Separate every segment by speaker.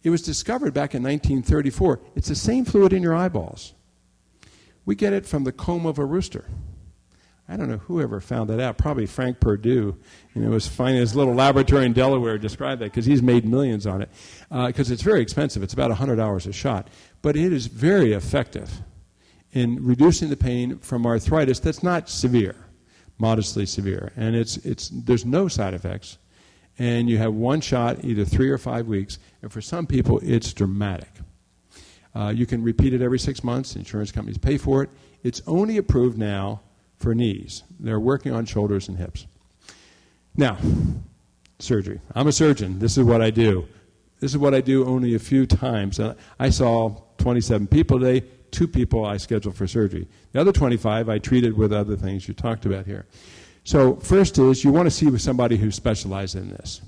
Speaker 1: It was discovered back in 1934. It's the same fluid in your eyeballs. We get it from the comb of a rooster. I don't know whoever found that out. Probably Frank Perdue. Was finding his little laboratory in Delaware described that because he's made millions on it. Because it's very expensive. It's about $100 a shot. But it is very effective in reducing the pain from arthritis that's not severe, modestly severe. And there's no side effects. And you have one shot, either 3 or 5 weeks. And for some people, it's dramatic. You can repeat it every 6 months. Insurance companies pay for it. It's only approved now for knees. They're working on shoulders and hips. Now, surgery. I'm a surgeon. This is what I do. This is what I do only a few times. I saw 27 people today. 2 people I scheduled for surgery. The other 25 I treated with other things you talked about here. So first is you want to see with somebody who specializes in this.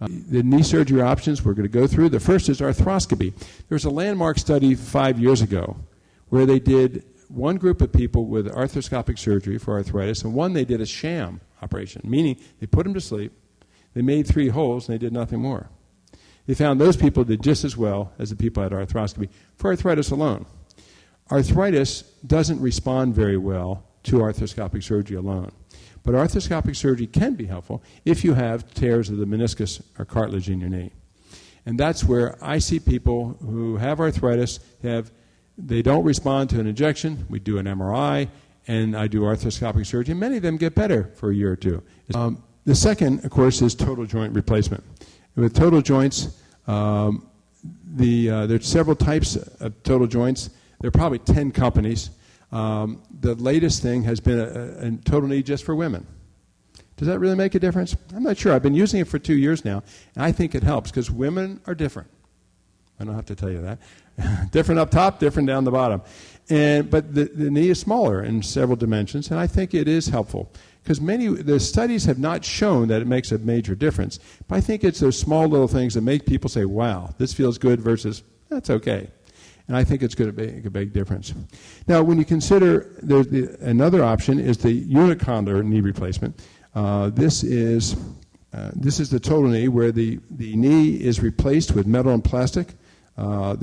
Speaker 1: The knee surgery options we're going to go through. The first is arthroscopy. There was a landmark study 5 years ago where they did one group of people with arthroscopic surgery for arthritis, and one they did a sham operation, meaning they put them to sleep, they made 3 holes, and they did nothing more. They found those people did just as well as the people who had arthroscopy for arthritis alone. Arthritis doesn't respond very well to arthroscopic surgery alone. But arthroscopic surgery can be helpful if you have tears of the meniscus or cartilage in your knee. And that's where I see people who have arthritis, they don't respond to an injection. We do an MRI, and I do arthroscopic surgery. Many of them get better for a year or 2. The second, of course, is total joint replacement. With total joints, there's several types of total joints. There are probably 10 companies. The latest thing has been a total knee just for women. Does that really make a difference? I'm not sure. I've been using it for 2 years now, and I think it helps because women are different. I don't have to tell you that. Different up top, different down the bottom. But the knee is smaller in several dimensions, and I think it is helpful because the studies have not shown that it makes a major difference. But I think it's those small little things that make people say, wow, this feels good versus that's okay. And I think it's going to make a big difference. Now, when you consider another option is the unicondylar knee replacement. This is the total knee where the knee is replaced with metal and plastic. The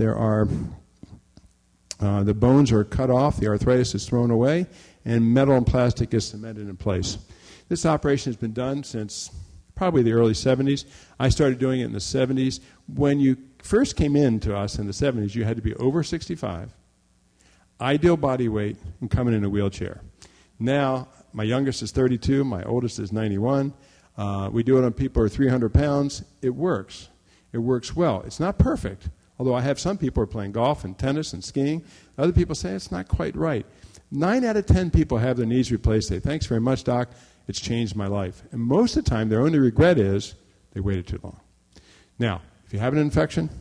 Speaker 1: bones are cut off, the arthritis is thrown away, and metal and plastic is cemented in place. This operation has been done since probably the early 70s. I started doing it in the 70s. When you first came in to us in the 70s, you had to be over 65, ideal body weight, and coming in a wheelchair. Now, my youngest is 32, my oldest is 91. We do it on people who are 300 pounds. It works. It works well. It's not perfect, although I have some people who are playing golf and tennis and skiing. Other people say it's not quite right. 9 out of 10 people have their knees replaced. They say, thanks very much, Doc. It's changed my life. And most of the time, their only regret is they waited too long. Now, if you have an infection,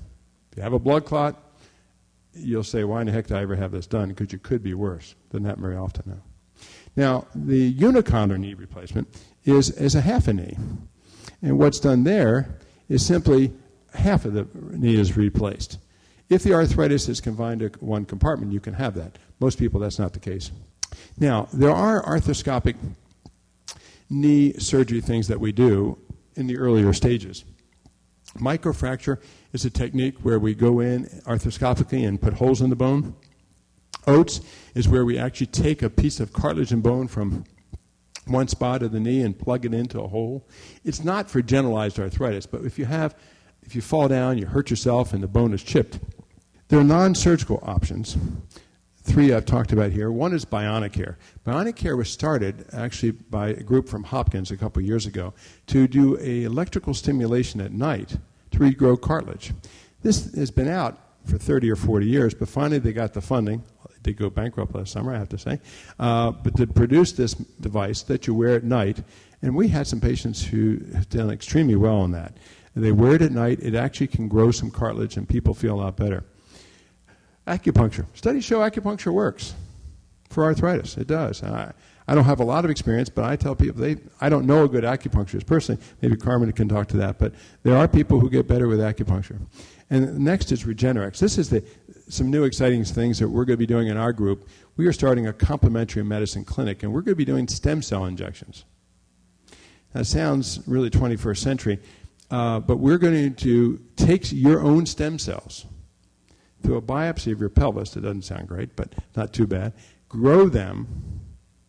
Speaker 1: if you have a blood clot, you'll say, why in the heck did I ever have this done? Because you could be worse. Doesn't happen very often now. Now, the unicondylar knee replacement is a half a knee. And what's done there is simply half of the knee is replaced. If the arthritis is confined to one compartment, you can have that. Most people, that's not the case. Now, there are arthroscopic knee surgery things that we do in the earlier stages. Microfracture is a technique where we go in arthroscopically and put holes in the bone. Oats is where we actually take a piece of cartilage and bone from one spot of the knee and plug it into a hole. It's not for generalized arthritis, but if you fall down, you hurt yourself, and the bone is chipped. There are non-surgical options. 3 I've talked about here. One is bionic hair. Bionic hair was started actually by a group from Hopkins a couple years ago to do a electrical stimulation at night to regrow cartilage. This has been out for 30 or 40 years, but finally they got the funding. They did go bankrupt last summer, I have to say, but to produce this device that you wear at night, and we had some patients who have done extremely well on that. They wear it at night. It actually can grow some cartilage, and people feel a lot better. Acupuncture. Studies show acupuncture works for arthritis. It does. I don't have a lot of experience, but I tell people I don't know a good acupuncturist personally. Maybe Carmen can talk to that, but there are people who get better with acupuncture. And next is Regenerex. This is some new exciting things that we're going to be doing in our group. We are starting a complementary medicine clinic, and we're going to be doing stem cell injections. That sounds really 21st century. But we're going to take your own stem cells through a biopsy of your pelvis. It doesn't sound great, but not too bad. Grow them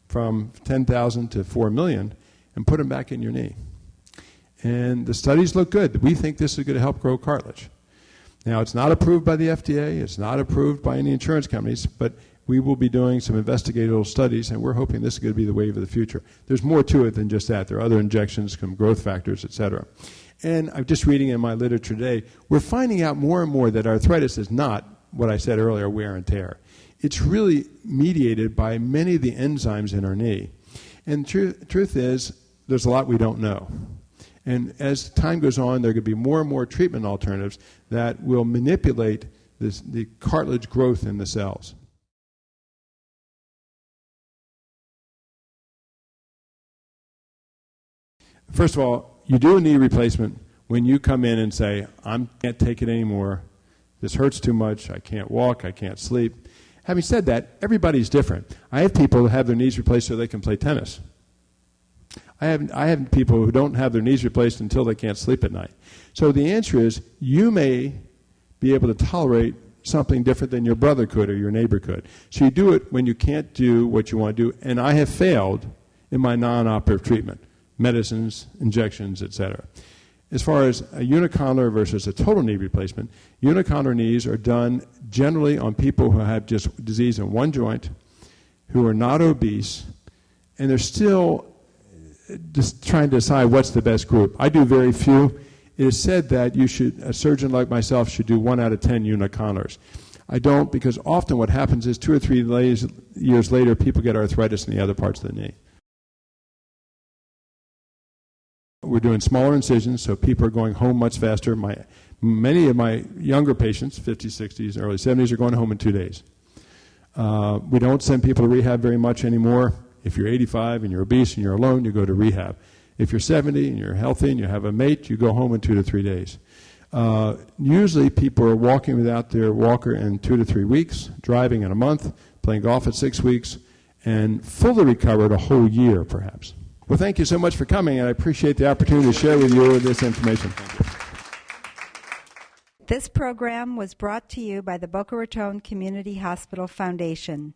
Speaker 1: from 10,000 to 4 million and put them back in your knee. And the studies look good. We think this is going to help grow cartilage. Now, it's not approved by the FDA. It's not approved by any insurance companies, but we will be doing some investigational studies, and we're hoping this is going to be the wave of the future. There's more to it than just that. There are other injections, some growth factors, et cetera. And I'm just reading in my literature today, we're finding out more and more that arthritis is not what I said earlier, wear and tear. It's really mediated by many of the enzymes in our knee. And the truth is, there's a lot we don't know. And as time goes on, there are going to be more and more treatment alternatives that will manipulate the cartilage growth in the cells. First of all, you do a knee replacement when you come in and say, I can't take it anymore, this hurts too much, I can't walk, I can't sleep. Having said that, everybody's different. I have people who have their knees replaced so they can play tennis. I have people who don't have their knees replaced until they can't sleep at night. So the answer is, you may be able to tolerate something different than your brother could or your neighbor could. So you do it when you can't do what you want to do, and I have failed in my non-operative treatment. Medicines, injections, etc. As far as a unicondylar versus a total knee replacement, unicondylar knees are done generally on people who have just disease in one joint, who are not obese, and they're still just trying to decide what's the best group. I do very few. It is said that a surgeon like myself should do 1 out of 10 unicondyars. I don't, because often what happens is 2 or 3 years later, people get arthritis in the other parts of the knee. We're doing smaller incisions, so people are going home much faster. Many of my younger patients, 50s, 60s, early 70s, are going home in 2 days. We don't send people to rehab very much anymore. If you're 85 and you're obese and you're alone, you go to rehab. If you're 70 and you're healthy and you have a mate, you go home in 2 to 3 days. Usually people are walking without their walker in 2 to 3 weeks, driving in a month, playing golf at 6 weeks, and fully recovered a whole year perhaps. Well, thank you so much for coming, and I appreciate the opportunity to share with you this information.
Speaker 2: This program was brought to you by the Boca Raton Community Hospital Foundation.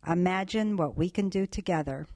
Speaker 2: Imagine what we can do together.